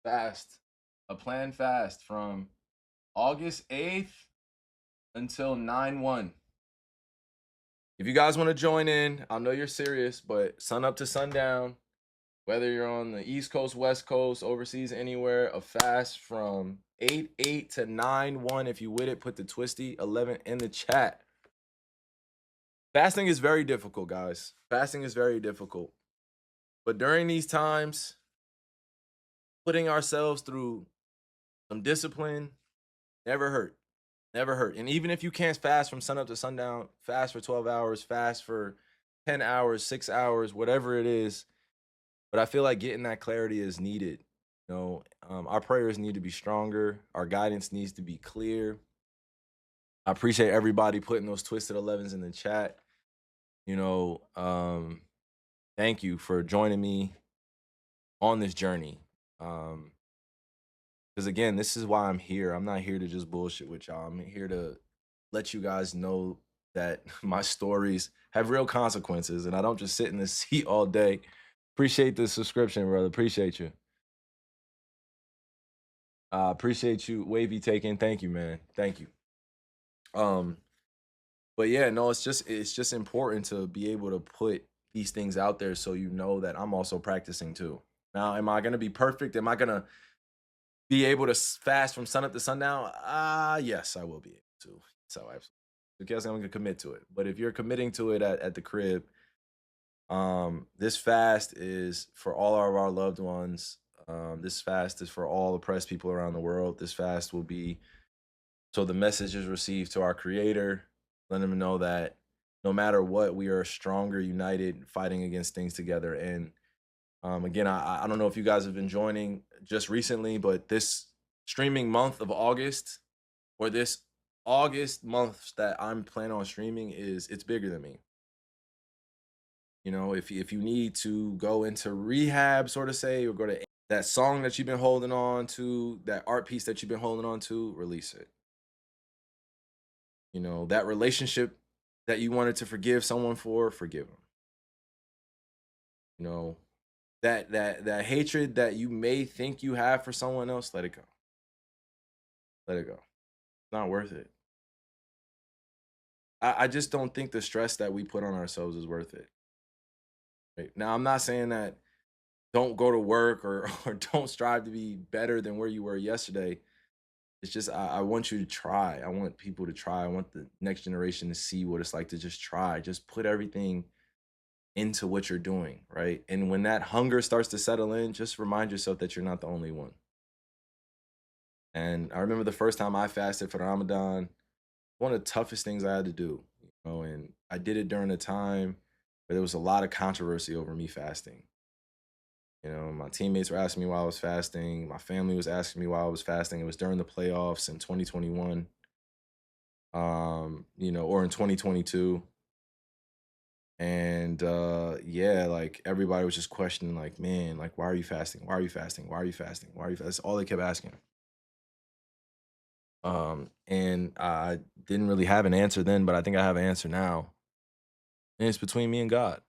fast, a planned fast from August 8th until 9/1. If you guys want to join in, I know you're serious, but sun up to sundown, whether you're on the East Coast, West Coast, overseas, anywhere, a fast from 8/8 to 9/1. If you with it, put the twisty 11 in the chat. Fasting is very difficult, guys. Fasting is very difficult. But during these times, putting ourselves through some discipline never hurt. Never hurt. And even if you can't fast from sun up to sundown, fast for 12 hours, fast for 10 hours, 6 hours, whatever it is. But I feel like getting that clarity is needed. Our prayers need to be stronger. Our guidance needs to be clear. I appreciate everybody putting those twisted 11s in the chat. You know, thank you for joining me on this journey. Because again, this is why I'm here. I'm not here to just bullshit with y'all. I'm here to let you guys know that my stories have real consequences and I don't just sit in this seat all day. Appreciate the subscription, brother. Appreciate you. Appreciate you, Wavy taking. Thank you, man. Thank you. Um, but yeah, no, it's just important to be able to put these things out there so you know that I'm also practicing too. Now, am I gonna be perfect? Am I gonna be able to fast from sun up to sundown? Yes, I will be able to. So absolutely. Because I'm gonna commit to it. But if you're committing to it at the crib, this fast is for all of our loved ones. This fast is for all oppressed people around the world. This fast will be so the message is received to our creator, letting them know that no matter what, we are stronger, united, fighting against things together. And again, I don't know if you guys have been joining just recently, but this streaming month of August, or this August month that I'm planning on streaming, it's bigger than me. If you need to go into rehab, sort of say, or go to that song that you've been holding on to, that art piece that you've been holding on to, release it. That relationship that you wanted to forgive someone for, forgive them. You know, that hatred that you may think you have for someone else, let it go. Let it go. It's not worth it. I just don't think the stress that we put on ourselves is worth it. Right? Now, I'm not saying that don't go to work or or don't strive to be better than where you were yesterday. It's just I want you to try. I want people to try. I want the next generation to see what it's like to just try. Just put everything into what you're doing, right? And when that hunger starts to settle in, just remind yourself that you're not the only one. And I remember the first time I fasted for Ramadan, one of the toughest things I had to do, and I did it during a time where there was a lot of controversy over me fasting. My teammates were asking me why I was fasting. My family was asking me why I was fasting. It was during the playoffs in 2021, or in 2022. And yeah, like everybody was just questioning, like, man, like, why are you fasting? Why are you fasting? Why are you fasting? Why are you fasting? That's all they kept asking. And I didn't really have an answer then, but I think I have an answer now. And it's between me and God.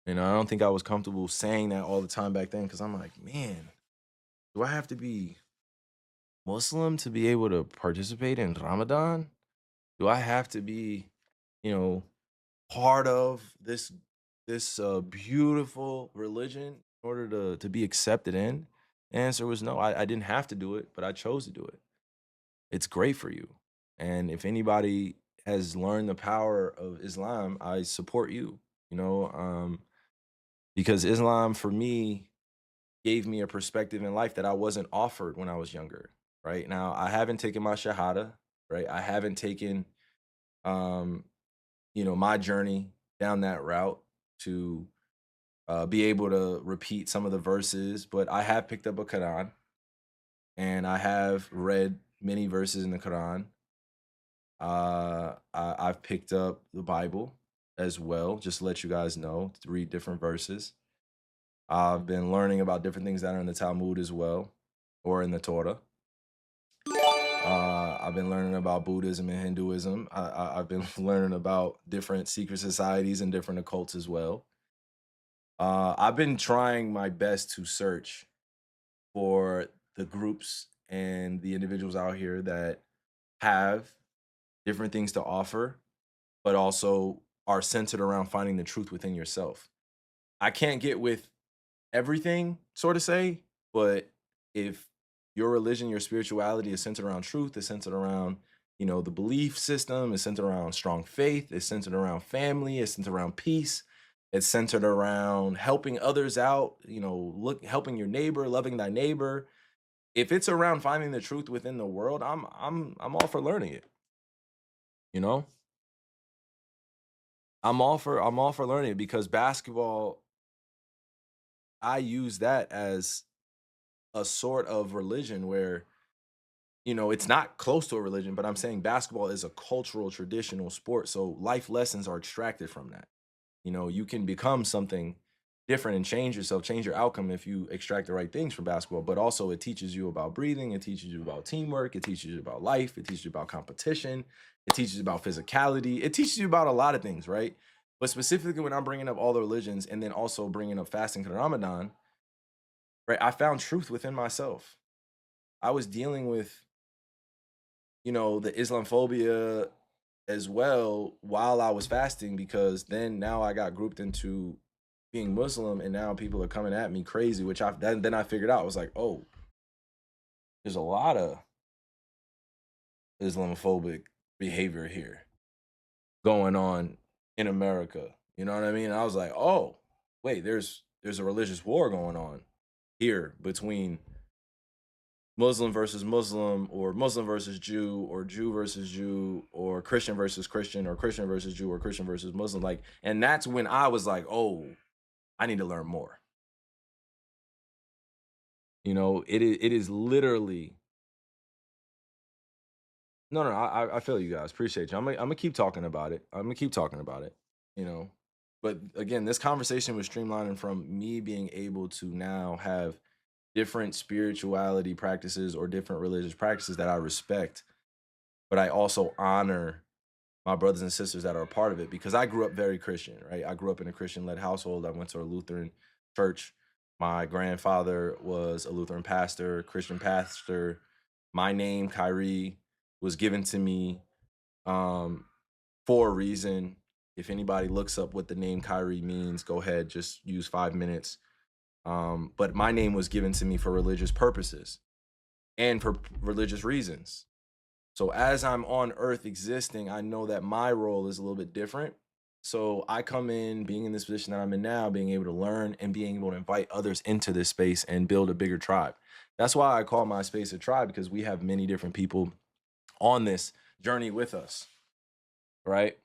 I don't think I was comfortable saying that all the time back then because I'm like, man, do I have to be Muslim to be able to participate in Ramadan? Do I have to be, you know, part of this beautiful religion in order to be accepted in? The answer was no. I didn't have to do it, but I chose to do it. It's great for you. And if anybody has learned the power of Islam, I support you, you know, um, because Islam for me gave me a perspective in life that I wasn't offered when I was younger. Right now, I haven't taken my Shahada, right? I haven't taken, um, my journey down that route to be able to repeat some of the verses, but I have picked up a Quran and I have read many verses in the Quran. I've picked up the Bible as well, just to let you guys know, to read different verses. I've been learning about different things that are in the Talmud as well, or in the Torah. I've been learning about Buddhism and Hinduism. I've been learning about different secret societies and different occults as well. I've been trying my best to search for the groups and the individuals out here that have different things to offer, but also are centered around finding the truth within yourself. I can't get with everything, sort of say, but if your religion, your spirituality is centered around truth, is centered around, the belief system, is centered around strong faith, is centered around family, is centered around peace, it's centered around helping others out, look helping your neighbor, loving thy neighbor. If it's around finding the truth within the world, I'm all for learning it, you know? I'm all for learning it because basketball, I use that as a sort of religion where, it's not close to a religion, but I'm saying basketball is a cultural traditional sport. So life lessons are extracted from that. You can become something different and change yourself, change your outcome if you extract the right things from basketball. But also, it teaches you about breathing, it teaches you about teamwork, it teaches you about life, it teaches you about competition, it teaches you about physicality, it teaches you about a lot of things, right? But specifically, when I'm bringing up all the religions and then also bringing up fasting and Ramadan, right? I found truth within myself. I was dealing with, the Islamophobia as well while I was fasting because then now I got grouped into being Muslim and now people are coming at me crazy, which then I figured out I was like, oh, there's a lot of Islamophobic behavior here going on in America. You know what I mean? I was like, oh, wait, there's a religious war going on here between Muslim versus Muslim, or Muslim versus Jew, or Jew versus Jew, or Christian versus Christian, or Christian versus Jew, or Christian versus Muslim. Like, and that's when I was like, oh, I need to learn more. It is literally no, no. I feel you guys. Appreciate you. I'm gonna keep talking about it. I'm gonna keep talking about it. You know, but again, this conversation was streamlining from me being able to now have different spirituality practices or different religious practices that I respect, but I also honor my brothers and sisters that are a part of it because I grew up very Christian, right? I grew up in a Christian led household. I went to a Lutheran church. My grandfather was a Lutheran pastor, Christian pastor. My name, Kyrie, was given to me um, for a reason. If anybody looks up what the name Kyrie means, go ahead, just use 5 minutes. But my name was given to me for religious purposes and for religious reasons. So as I'm on earth existing, I know that my role is a little bit different. So I come in being in this position that I'm in now, being able to learn and being able to invite others into this space and build a bigger tribe. That's why I call my space a tribe because we have many different people on this journey with us, right?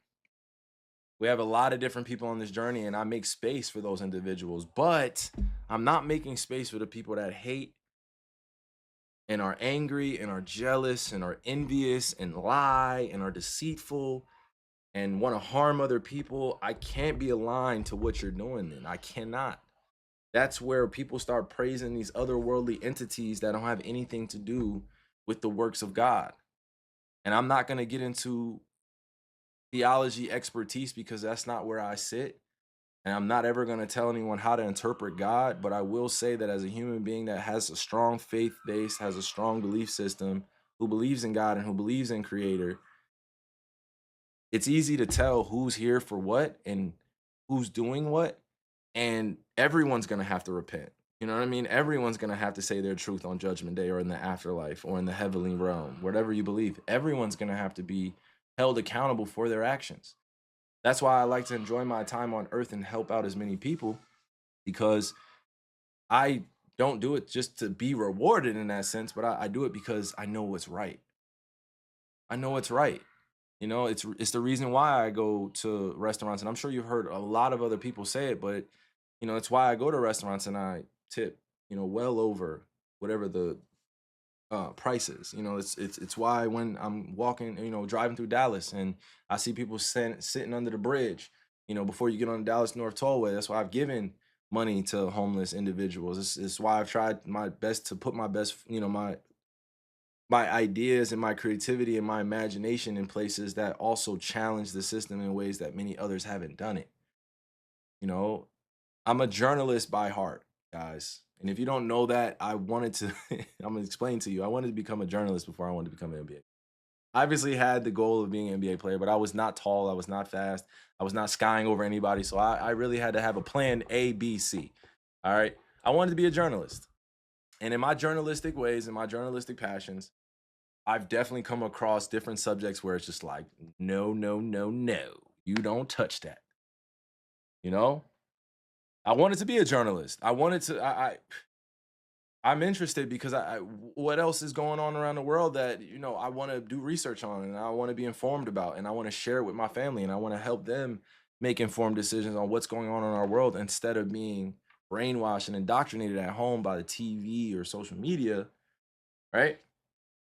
We have a lot of different people on this journey, and I make space for those individuals, but I'm not making space for the people that hate and are angry and are jealous and are envious and lie and are deceitful and want to harm other people. I can't be aligned to what you're doing then. I cannot. That's where people start praising these otherworldly entities that don't have anything to do with the works of God. And I'm not going to get into theology expertise because that's not where I sit. And I'm not ever going to tell anyone how to interpret God, but I will say that as a human being that has a strong faith base, has a strong belief system, who believes in God and who believes in Creator, it's easy to tell who's here for what and who's doing what, and everyone's going to have to repent. You know what I mean? Everyone's going to have to say their truth on judgment day or in the afterlife or in the heavenly realm, whatever you believe. Everyone's going to have to be held accountable for their actions. That's why I like to enjoy my time on earth and help out as many people because I don't do it just to be rewarded in that sense, but I do it because I know what's right. I know what's right. It's the reason why I go to restaurants, and I'm sure you've heard a lot of other people say it, but it's why I go to restaurants and I tip, well over whatever the price is. It's why when I'm walking, driving through Dallas and I see people sitting under the bridge, before you get on the Dallas North Tollway. That's why I've given money to homeless individuals. It's why I've tried my best to put my best, my ideas and my creativity and my imagination in places that also challenge the system in ways that many others haven't done it. You know, I'm a journalist by heart, guys. And if you don't know that, I wanted to I'm gonna explain to you. I wanted to become a journalist before I wanted to become an NBA. I obviously had the goal of being an NBA player, but I was not tall, I was not fast, I was not skying over anybody. So I really had to have a plan A, B, C. All right. I wanted to be a journalist. And in my journalistic ways, in my journalistic passions, I've definitely come across different subjects where it's just like, no, no, no, no, you don't touch that. You know, I wanted to be a journalist. I wanted to. I'm interested because what else is going on around the world that I want to do research on and I want to be informed about and I want to share it with my family and I want to help them make informed decisions on what's going on in our world instead of being brainwashed and indoctrinated at home by the TV or social media, right?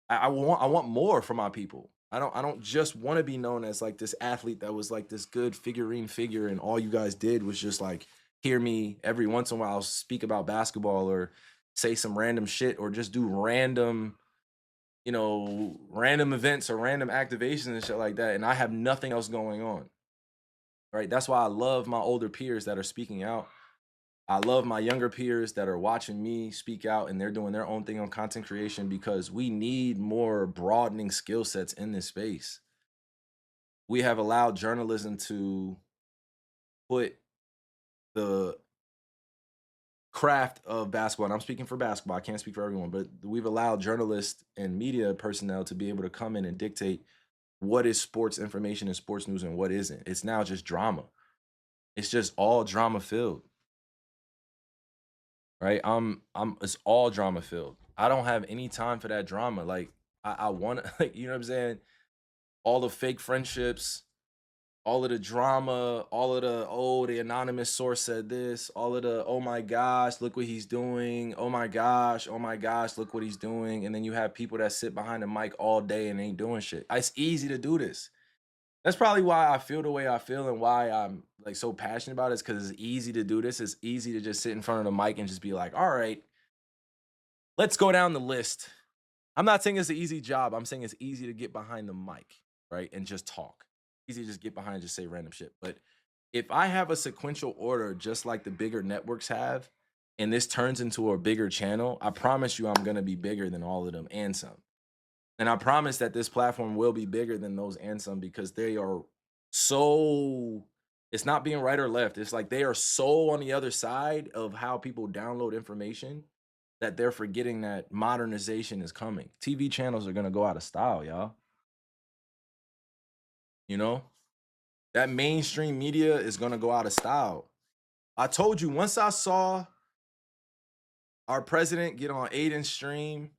I want more for my people. I don't just want to be known as like this athlete that was like this good figurine figure and all you guys did was just like hear me every once in a while speak about basketball or say some random shit or just do random events or random activations and shit like that and I have nothing else going on. Right? That's why I love my older peers that are speaking out. I love my younger peers that are watching me speak out and they're doing their own thing on content creation because we need more broadening skill sets in this space. We have allowed journalism to put the craft of basketball, and I'm speaking for basketball, I can't speak for everyone, but we've allowed journalists and media personnel to be able to come in and dictate what is sports information and sports news and what isn't. It's now just drama. It's just all drama filled. Right? It's all drama filled. I don't have any time for that drama. Like I want to like, you know what I'm saying? All the fake friendships, all of the drama, all of the the anonymous source said this, all of the oh my gosh, look what he's doing. Oh my gosh, look what he's doing. And then you have people that sit behind the mic all day and ain't doing shit. It's easy to do this. That's probably why I feel the way I feel and why I'm like so passionate about it is because it's easy to do this. It's easy to just sit in front of the mic and just be like, all right, let's go down the list. I'm not saying it's an easy job. I'm saying it's easy to get behind the mic, right? And just talk. Easy to just get behind and just say random shit. But if I have a sequential order just like the bigger networks have, and this turns into a bigger channel, I promise you I'm gonna be bigger than all of them and some. And I promise that this platform will be bigger than those and some because they are so it's not being right or left. It's like they are so on the other side of how people download information that they're forgetting that modernization is coming. TV channels are gonna go out of style, y'all. You know? That mainstream media is gonna go out of style. I told you once I saw our president get on Aiden's stream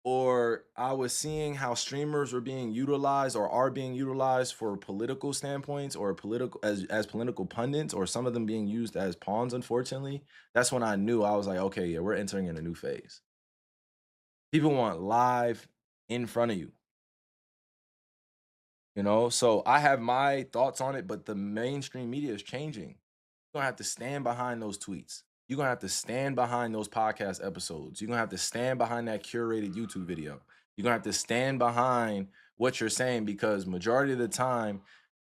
or I was seeing how streamers were being utilized or are being utilized for political standpoints or political as political pundits or some of them being used as pawns, unfortunately, that's when I knew I was like, okay, yeah, we're entering in a new phase. People want live in front of you, you know? So I have my thoughts on it, but the mainstream media is changing. You're gonna have to stand behind those tweets. You're gonna have to stand behind those podcast episodes. You're gonna have to stand behind that curated YouTube video. You're gonna have to stand behind what you're saying because majority of the time,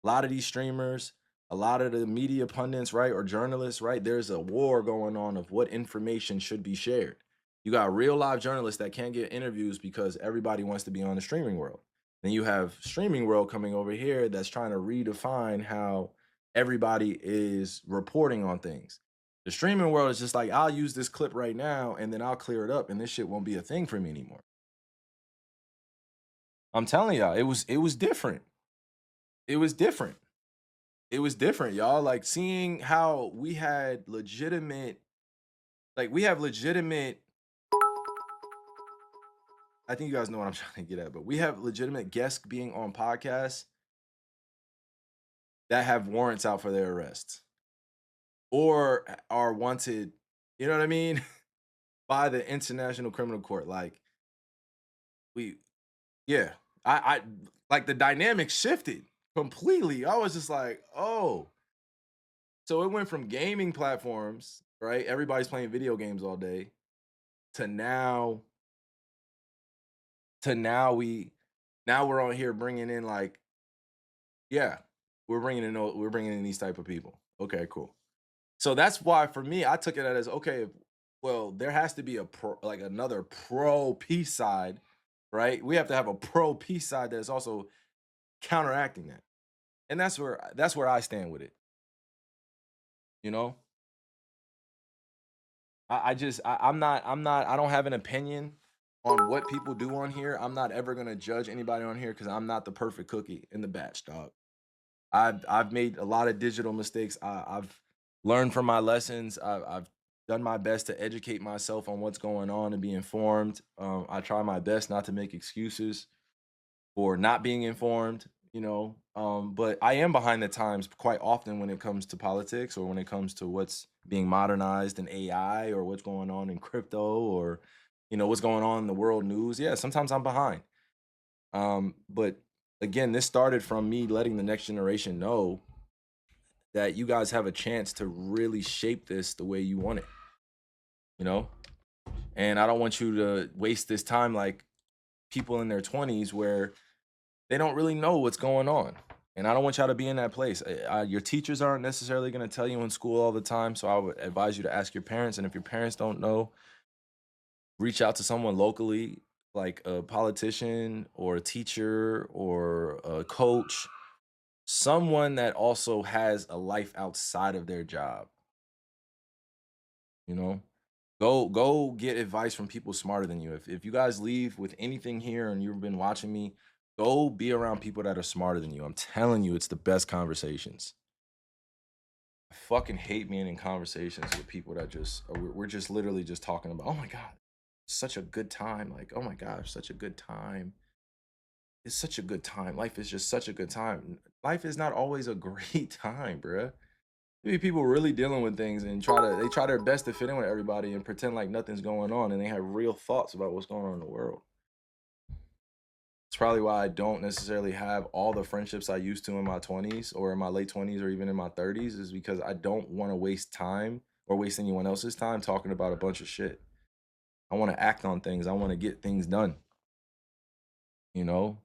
a lot of these streamers, a lot of the media pundits, right, or journalists, right, there's a war going on of what information should be shared. You got real live journalists that can't get interviews because everybody wants to be on the streaming world. Then you have streaming world coming over here that's trying to redefine how everybody is reporting on things. The streaming world is just like, I'll use this clip right now and then I'll clear it up and this shit won't be a thing for me anymore. I'm telling y'all, it was different. It was different. It was different, y'all. Like seeing how we had legitimate, like we have legitimate, I think you guys know what I'm trying to get at, but we have legitimate guests being on podcasts that have warrants out for their arrests or are wanted, you know what I mean? By the International Criminal Court. Like we yeah. I like the dynamic shifted completely. I was just like, oh. So it went from gaming platforms, right? Everybody's playing video games all day to now now we're on here bringing in like yeah, we're bringing in these type of people. Okay, cool. So that's why for me I took it as okay, Well, there has to be a like another pro peace side, right? We have to have a pro peace side that's also counteracting that. And that's where I stand with it, you know? I'm not I don't have an opinion on what people do on here. I'm not ever gonna judge anybody on here because I'm not the perfect cookie in the batch, dog. I've made a lot of digital mistakes. I've learned from my lessons. I've done my best to educate myself on what's going on and be informed. I try my best not to make excuses for not being informed, but I am behind the times quite often when it comes to politics or when it comes to what's being modernized in AI or what's going on in crypto or what's going on in the world news. Yeah, sometimes I'm behind. But again, this started from me letting the next generation know that you guys have a chance to really shape this the way you want it, you know? And I don't want you to waste this time like people in their 20s where they don't really know what's going on. And I don't want y'all to be in that place. Your teachers aren't necessarily going to tell you in school all the time. So I would advise you to ask your parents. And if your parents don't know, reach out to someone locally, like a politician or a teacher or a coach, someone that also has a life outside of their job, you know? Go get advice from people smarter than you. If you guys leave with anything here and you've been watching me, go be around people that are smarter than you. I'm telling you, it's the best conversations. I fucking hate being in conversations with people that just we're just literally just talking about, oh my God, such a good time. Like, oh my gosh, such a good time. It's such a good time. Life is just such a good time. Life is not always a great time, bruh. Maybe people really dealing with things and they try their best to fit in with everybody and pretend like nothing's going on and they have real thoughts about what's going on in the world. It's probably why I don't necessarily have all the friendships I used to in my 20s or in my late 20s or even in my 30s is because I don't want to waste time or waste anyone else's time talking about a bunch of shit. I want to act on things. I want to get things done, you know?